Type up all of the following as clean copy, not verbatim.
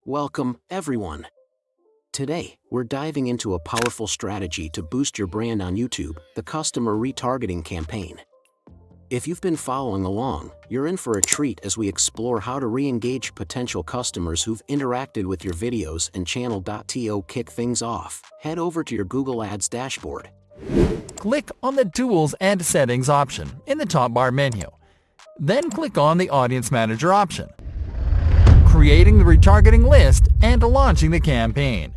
Welcome, everyone. Today, we're diving into a powerful strategy to boost your brand on YouTube, the Customer Retargeting Campaign. If you've been following along, you're in for a treat as we explore how to re-engage potential customers who've interacted with your videos and channel. To kick things off, head over to your Google Ads dashboard. Click on the Tools and Settings option in the top bar menu. Then click on the Audience Manager option. Creating the retargeting list and launching the campaign.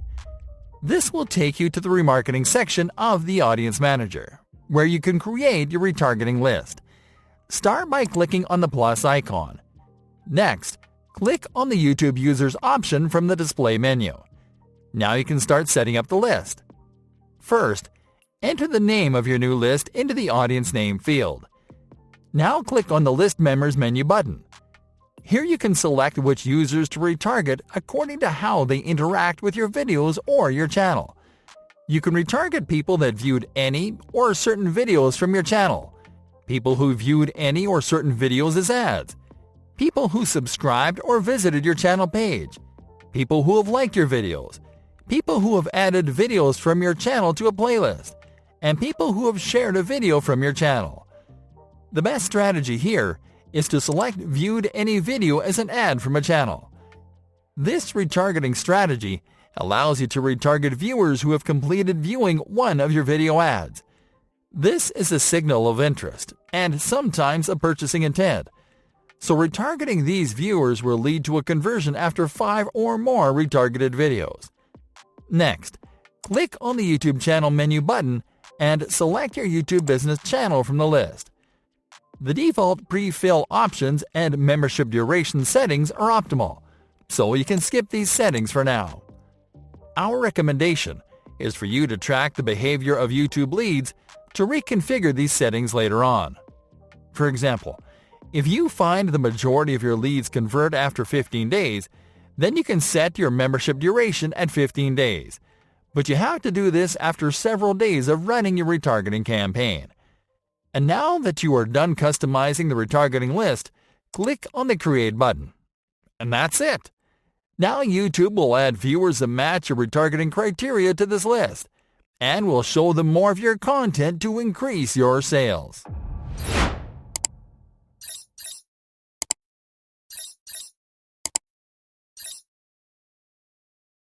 This will take you to the remarketing section of the Audience Manager, where you can create your retargeting list. Start by clicking on the plus icon. Next, click on the YouTube Users option from the display menu. Now you can start setting up the list. First, enter the name of your new list into the Audience Name field. Now click on the List Members menu button. Here you can select which users to retarget according to how they interact with your videos or your channel. You can retarget people that viewed any or certain videos from your channel, people who viewed any or certain videos as ads, people who subscribed or visited your channel page, people who have liked your videos, people who have added videos from your channel to a playlist, and people who have shared a video from your channel. The best strategy here is to select Viewed Any Video as an ad from a channel. This retargeting strategy allows you to retarget viewers who have completed viewing one of your video ads. This is a signal of interest and sometimes a purchasing intent. So retargeting these viewers will lead to a conversion after 5 or more retargeted videos. Next, click on the YouTube channel menu button and select your YouTube business channel from the list. The default pre-fill options and membership duration settings are optimal, so you can skip these settings for now. Our recommendation is for you to track the behavior of YouTube leads to reconfigure these settings later on. For example, if you find the majority of your leads convert after 15 days, then you can set your membership duration at 15 days. But you have to do this after several days of running your retargeting campaign. And now that you are done customizing the retargeting list, click on the Create button. And that's it. Now YouTube will add viewers that match your retargeting criteria to this list, and will show them more of your content to increase your sales.